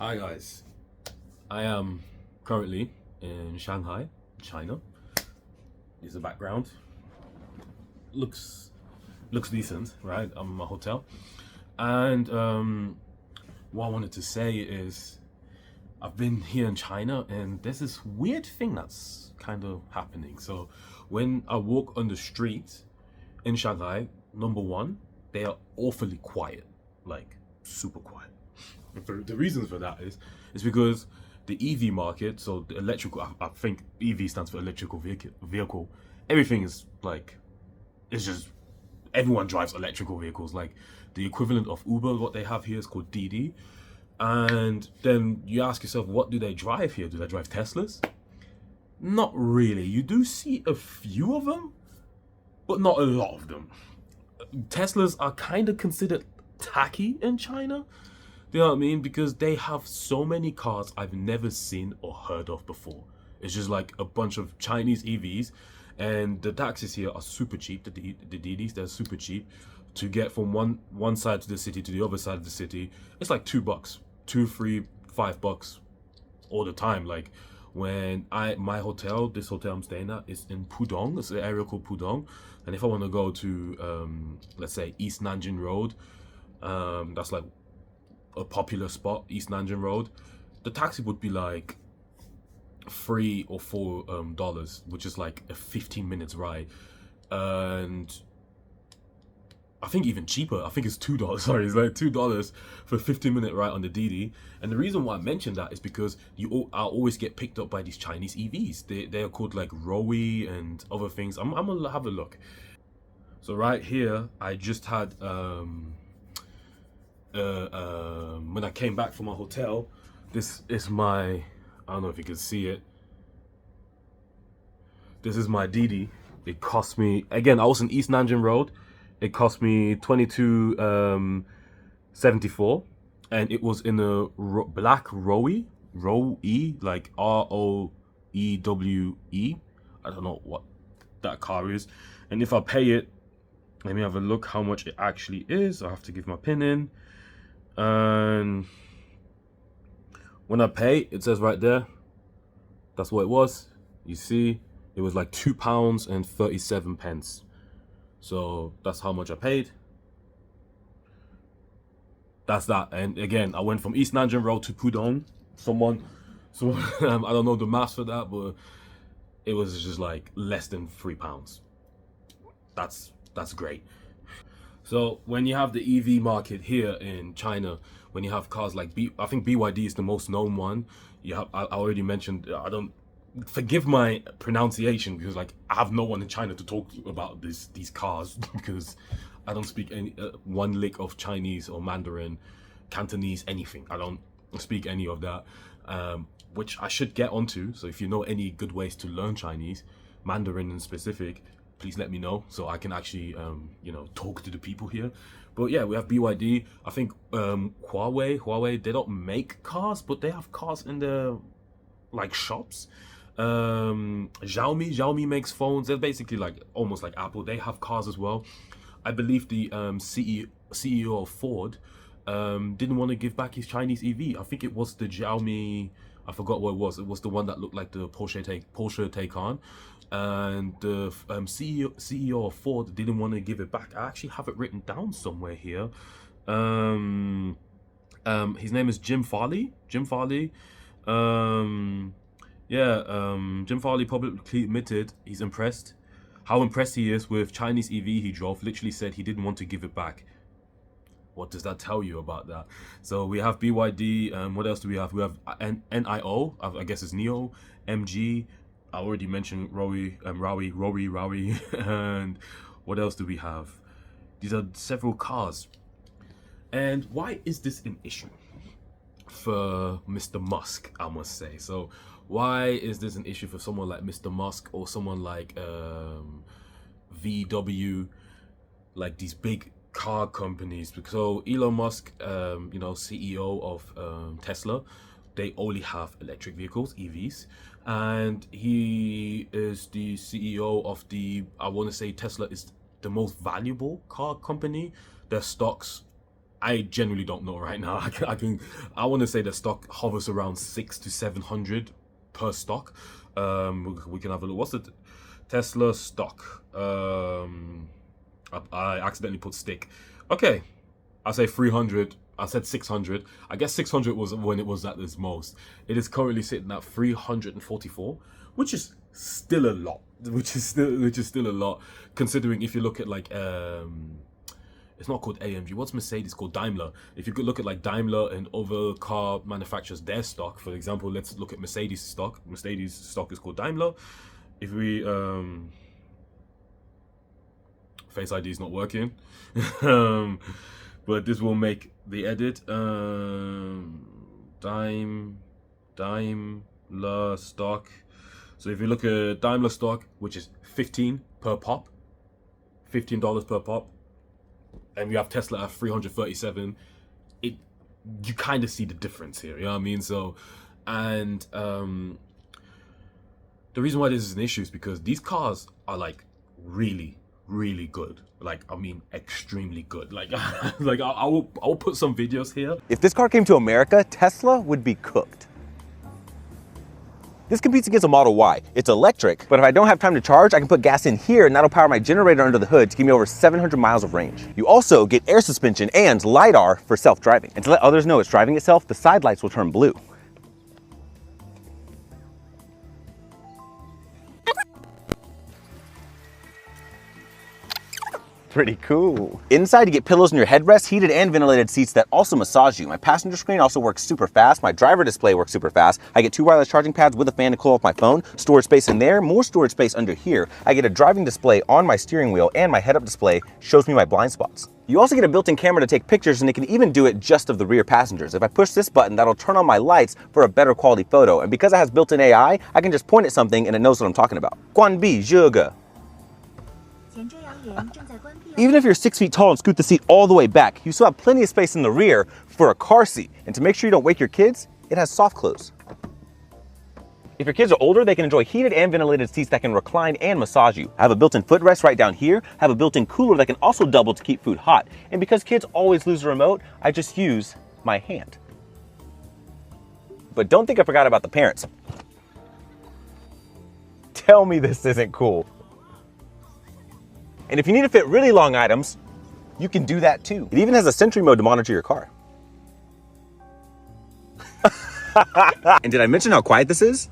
Hi guys, I am currently in Shanghai, China. Is the background looks looks decent, right? I'm in my hotel, and what I wanted to say is I've been here in China, and there's this weird thing that's kind of happening. So when I walk on the street in Shanghai, number one, they are awfully quiet, like super quiet. The reasons for that is because the EV market, so the electrical, I think EV stands for electrical vehicle. Everything is like, it's just everyone drives electrical vehicles. Like the equivalent of Uber, what they have here is called DD. And then you ask yourself, what do they drive here? Do they drive Teslas? Not really. You do see a few of them, but not a lot of them. Teslas are kind of considered tacky in China. You know what I mean? Because they have so many cars I've never seen or heard of before. It's just like a bunch of Chinese EVs, and the taxis here are super cheap. The DDs, they're super cheap to get from one side of the city to the other side of the city. It's like $2, 2, 3, $5 all the time. Like when my hotel, this hotel I'm staying at, is in Pudong. It's an area called Pudong, and if I want to go to let's say East Nanjing Road, that's like a popular spot, East Nanjing Road, the taxi would be like $3 or $4, which is like a 15 minutes ride, and I think even cheaper. I think it's $2. Sorry, it's like $2 for a 15-minute ride on the DD. And the reason why I mentioned that is because I always get picked up by these Chinese EVs. They are called like Roe and other things. I'm gonna have a look. So right here, I just had when I came back from my hotel, this is my, I don't know if you can see it. This is my DD. It cost me, again, I was in East Nanjing Road. It cost me 22.74, and it was in a black Roe, like Roewe. I don't know what that car is. And if I pay it, let me have a look how much it actually is. I have to give my PIN in. And when I pay, it says right there, that's what it was. You see, it was like £2.37. So that's how much I paid. That's that. And again, I went from East Nanjing Road to Pudong. So I don't know the maths for that, but it was just like less than £3. That's great. So when you have the EV market here in China, when you have cars like I think BYD is the most known one. You have, I already mentioned. I don't, forgive my pronunciation because like I have no one in China to talk to about these cars because I don't speak any one lick of Chinese or Mandarin, Cantonese, anything. I don't speak any of that, which I should get onto. So if you know any good ways to learn Chinese, Mandarin in specific, please let me know so I can actually talk to the people here. But yeah, we have BYD. I think Huawei, they don't make cars, but they have cars in their like shops. Xiaomi makes phones. They're basically like almost like Apple. They have cars as well. I believe the CEO of Ford didn't want to give back his Chinese EV. I think it was the Xiaomi. I forgot what it was. It was the one that looked like the Porsche Taycan, and the CEO of Ford didn't want to give it back. I actually have it written down somewhere here. His name is Jim Farley. Jim Farley publicly admitted he's impressed. How impressed he is with Chinese EV he drove. Literally said he didn't want to give it back. What does that tell you about that? So we have BYD. What else do we have? We have NIO. I guess it's Neo. MG. I already mentioned Rowie, and what else do we have? These are several cars. And why is this an issue for Mr. Musk, I must say? So why is this an issue for someone like Mr. Musk or someone like VW, like these big car companies? So Elon Musk, CEO of Tesla, they only have electric vehicles, EVs, and he is the CEO of I want to say Tesla is the most valuable car company. Their stocks I genuinely don't know right now. I want to say the stock hovers around 600 to 700 per stock. We can have a look. What's the Tesla stock? I accidentally put stick. Okay, I say 300. I said 600. I guess 600 was when it was at its most. It is currently sitting at 344, which is still a lot. Which is still a lot, considering if you look at like it's not called AMG. What's Mercedes called? Daimler. If you could look at like Daimler and other car manufacturers, their stock, for example, let's look at Mercedes stock. Mercedes stock is called Daimler. If we Face ID is not working, but this will make the edit. Daimler stock. So if you look at Daimler stock, which is $15 per pop, $15 per pop, and we have Tesla at 337, you kind of see the difference here, you know what I mean? So, and the reason why this is an issue is because these cars are like really good, like I mean extremely good. Like like I will put some videos here. If this car came to America, Tesla would be cooked. This competes against a Model Y. It's electric, but if I don't have time to charge, I can put gas in here and that'll power my generator under the hood to give me over 700 miles of range. You also get air suspension and LiDAR for self-driving. And to let others know it's driving itself, the side lights will turn blue. Pretty cool. Inside, you get pillows in your headrest, heated and ventilated seats that also massage you. My passenger screen also works super fast. My driver display works super fast. I get 2 wireless charging pads with a fan to cool off my phone. Storage space in there, more storage space under here. I get a driving display on my steering wheel, and my head-up display shows me my blind spots. You also get a built-in camera to take pictures, and it can even do it just of the rear passengers. If I push this button, that'll turn on my lights for a better quality photo. And because it has built-in AI, I can just point at something and it knows what I'm talking about. 关闭这个. Even if you're 6 feet tall and scoot the seat all the way back, you still have plenty of space in the rear for a car seat. And to make sure you don't wake your kids, it has soft close. If your kids are older, they can enjoy heated and ventilated seats that can recline and massage you. I have a built-in footrest right down here. I have a built-in cooler that can also double to keep food hot. And because kids always lose the remote, I just use my hand. But don't think I forgot about the parents. Tell me this isn't cool. And if you need to fit really long items, you can do that too. It even has a Sentry mode to monitor your car. And did I mention how quiet this is?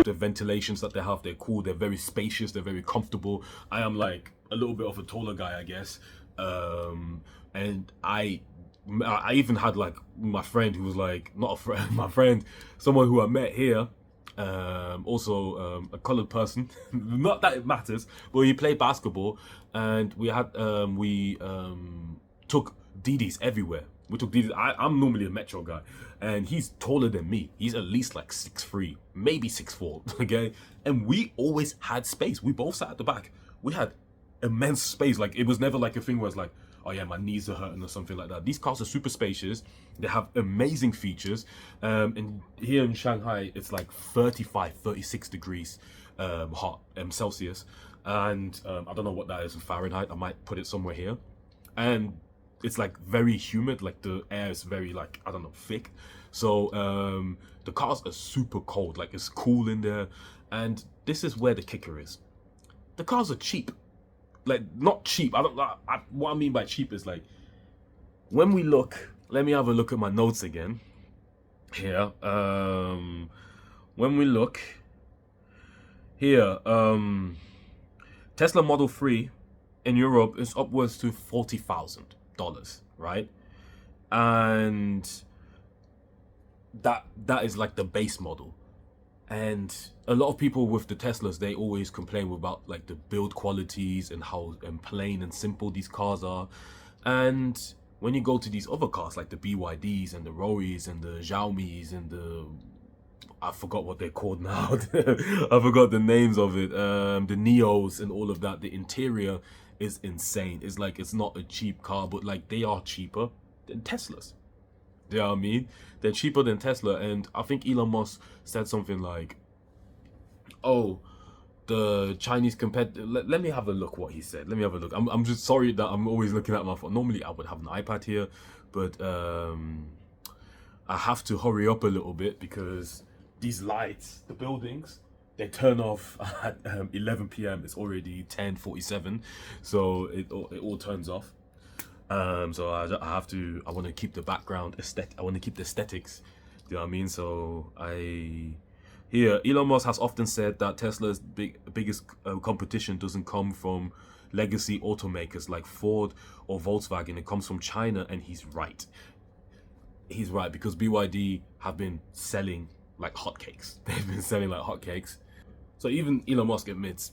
The ventilations that they have, they're cool, they're very spacious, they're very comfortable. I am like a little bit of a taller guy, I guess. And I even had like my friend who was like, not a friend, my friend, someone who I met here, also a colored person, not that it matters, but he played basketball, and we had took DDs everywhere. We took DDs. I'm normally a Metro guy, and he's taller than me. He's at least like 6'3", maybe 6'4", okay? And we always had space. We both sat at the back. We had immense space. Like, it was never like a thing where it's like, oh yeah, my knees are hurting or something like that. These cars are super spacious. They have amazing features. And here in Shanghai, it's like 35, 36 degrees hot, Celsius. And I don't know what that is in Fahrenheit. I might put it somewhere here. And it's like very humid. Like the air is very like, I don't know, thick. So the cars are super cold. Like it's cool in there. And this is where the kicker is. The cars are cheap. Like, not cheap. What I mean by cheap is like, when we look, let me have a look at my notes again here. When we look here, Tesla Model 3 in Europe is upwards to $40,000, right? And that is like the base model. And a lot of people with the Teslas, they always complain about like the build qualities and how plain and simple these cars are. And when you go to these other cars like the BYDs and the Rories and the Xiaomis and the, I forgot what they're called now. I forgot the names of it. The Neos and all of that. The interior is insane. It's like, it's not a cheap car, but like they are cheaper than Teslas. You know what I mean? They're cheaper than Tesla. And I think Elon Musk said something like, oh, the Chinese competitor. Let me have a look what he said. Let me have a look. I'm just sorry that I'm always looking at my phone. Normally I would have an iPad here, but I have to hurry up a little bit because these lights, the buildings, they turn off at 11 p.m. It's already 10:47, so it all turns off. So I have to. I want to keep the background aesthetic. I want to keep the aesthetics. Do you know what I mean? So here, Elon Musk has often said that Tesla's biggest competition doesn't come from legacy automakers like Ford or Volkswagen. It comes from China, and he's right. He's right because BYD have been selling like hotcakes. They've been selling like hotcakes. So even Elon Musk admits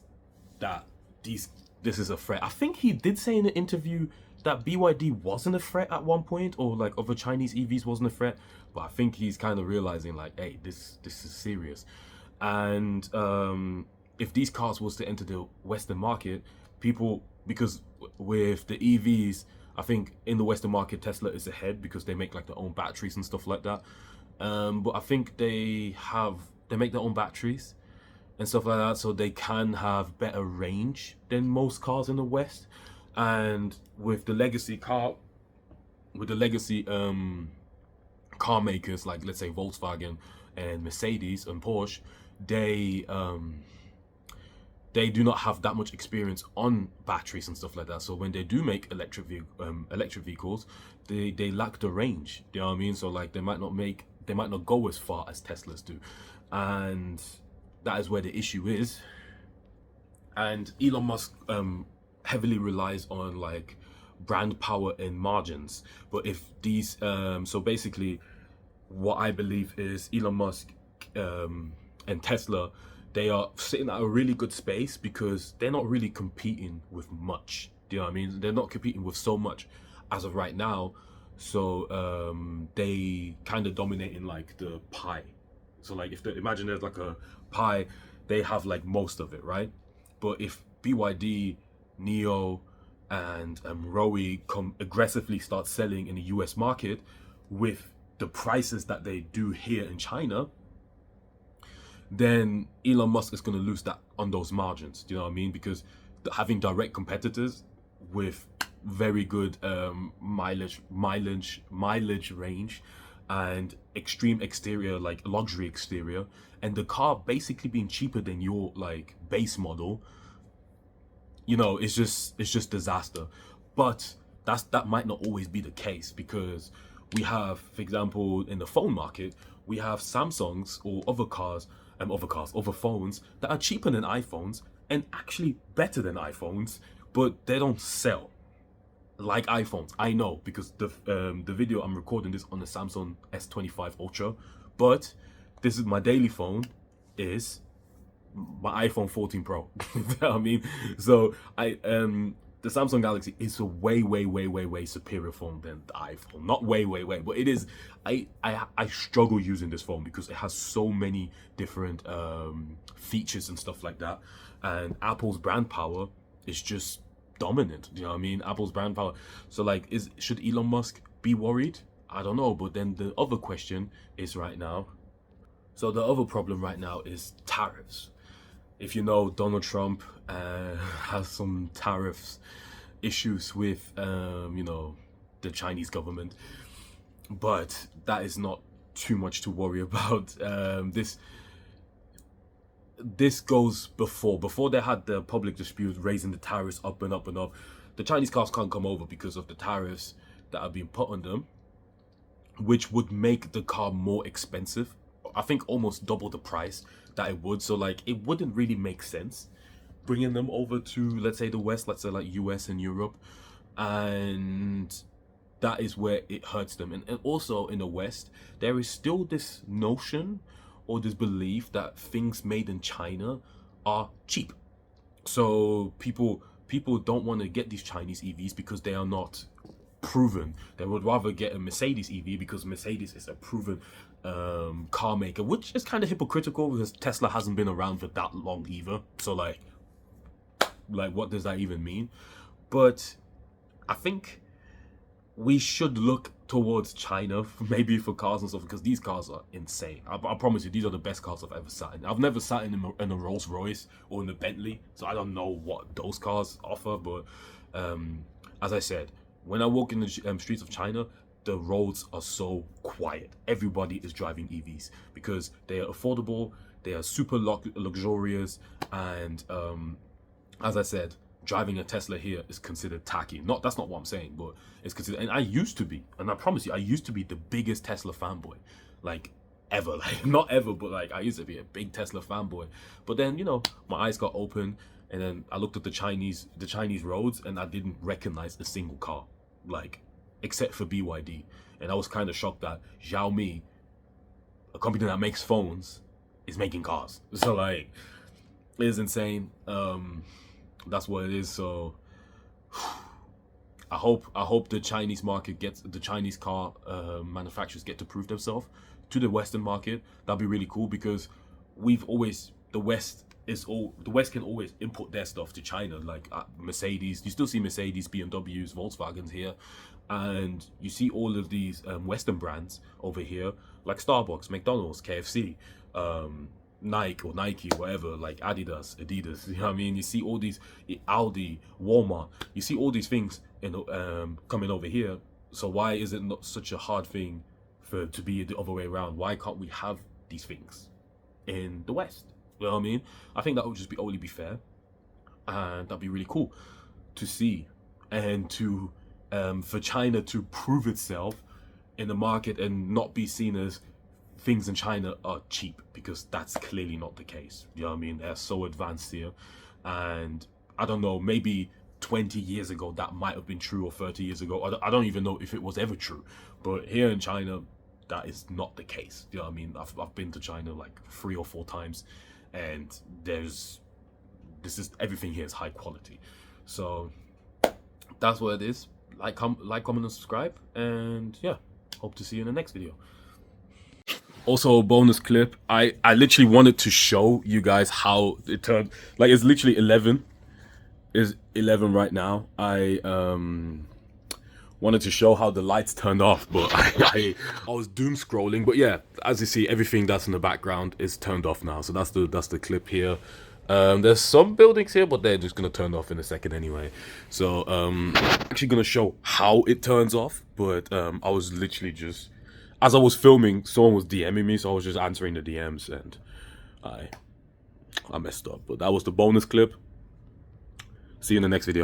that this is a threat. I think he did say in an interview that BYD wasn't a threat at one point, or like other Chinese EVs wasn't a threat. But I think he's kind of realizing like, hey, this is serious. And if these cars was to enter the Western market, because with the EVs, I think in the Western market, Tesla is ahead because they make like their own batteries and stuff like that. But I think they make their own batteries and stuff like that, so they can have better range than most cars in the West. And with the legacy car makers like, let's say, Volkswagen and Mercedes and Porsche, they do not have that much experience on batteries and stuff like that. So when they do make electric vehicles, they lack the range. You know what I mean? So like they might not go as far as Teslas do, and that is where the issue is. And Elon Musk heavily relies on like brand power and margins. But if these so basically what I believe is Elon Musk and Tesla, they are sitting at a really good space because they're not really competing with much. Do you know what I mean? They're not competing with so much as of right now. So they kind of dominate in like the pie. So like imagine there's like a pie, they have like most of it, right? But if BYD, NIO, and Rowe aggressively start selling in the US market with the prices that they do here in China, then Elon Musk is going to lose that on those margins. Do you know what I mean? Because having direct competitors with very good mileage range and extreme exterior, like luxury exterior, and the car basically being cheaper than your like base model, you know, it's just disaster. But that might not always be the case, because we have, for example, in the phone market, we have Samsungs or other phones that are cheaper than iPhones and actually better than iPhones, but they don't sell like iPhones. I know, because the video I'm recording this on the Samsung S25 Ultra, but this is my daily phone, is my iPhone 14 Pro. You know what I mean? So the Samsung Galaxy is a way superior phone than the iPhone. Not way, but it is. I struggle using this phone because it has so many different features and stuff like that, and Apple's brand power is just dominant. You know what I mean? Apple's brand power. So like, should Elon Musk be worried? I don't know. But then the other question is right now. So the other problem right now is tariffs. If you know, Donald Trump has some tariffs issues with you know, the Chinese government, but that is not too much to worry about. This goes before they had the public dispute raising the tariffs up and up and up. The Chinese cars can't come over because of the tariffs that are being put on them, which would make the car more expensive. I think almost double the price that it would. So like, it wouldn't really make sense bringing them over to, let's say, the West, let's say like US and Europe, and that is where it hurts them. And also in the West, there is still this notion or this belief that things made in China are cheap. So people don't want to get these Chinese EVs because they are not proven. They would rather get a Mercedes EV because Mercedes is a proven car maker, which is kind of hypocritical because Tesla hasn't been around for that long either. So like what does that even mean? But I think we should look towards China maybe for cars and stuff, because these cars are insane. I promise you, these are the best cars I've ever sat in. I've never sat in a Rolls Royce or in a Bentley, so I don't know what those cars offer. But as I said, when I walk in the streets of China, the roads are so quiet. Everybody is driving EVs because they are affordable, they are super luxurious, and as I said, driving a Tesla here is considered tacky. That's not what I'm saying, but it's considered. And I used to be, and I promise you, I used to be the biggest Tesla fanboy, like ever. Like not ever, but like I used to be a big Tesla fanboy. But then my eyes got open, and then I looked at the Chinese roads, and I didn't recognize a single car, like except for BYD, and I was kind of shocked that Xiaomi, a company that makes phones, is making cars. So like, it is insane. That's what it is. So I hope the Chinese market the Chinese car manufacturers get to prove themselves to the Western market. That'd be really cool, because the West can always import their stuff to China. Like Mercedes, you still see Mercedes, BMWs, Volkswagens here, and you see all of these Western brands over here, like Starbucks, McDonald's, KFC, Nike, whatever, like Adidas, you know what I mean? You see all these, Audi, Walmart, you see all these things coming over here. So why is it not such a hard thing to be the other way around? Why can't we have these things in the West? You know what I mean? I think that would just only be fair, and that'd be really cool to see, and to for China to prove itself in the market and not be seen as things in China are cheap, because that's clearly not the case. You know what I mean? They're so advanced here, and I don't know, maybe 20 years ago that might have been true, or 30 years ago. I don't even know if it was ever true, but here in China, that is not the case. You know what I mean? I've been to China like 3 or 4 times, and everything here is high quality. So that's what it is. Like, comment, and subscribe, and yeah, hope to see you in the next video. Also, a bonus clip. I literally wanted to show you guys how it turned. Like, it's literally 11. It's 11 right now. I wanted to show how the lights turned off, but I was doom scrolling. But yeah, as you see, everything that's in the background is turned off now. So that's the clip here. There's some buildings here, but they're just gonna turn off in a second anyway. So I'm actually gonna show how it turns off. But I was literally just, as I was filming, someone was DMing me, so I was just answering the DMs, and I messed up. But that was the bonus clip. See you in the next video.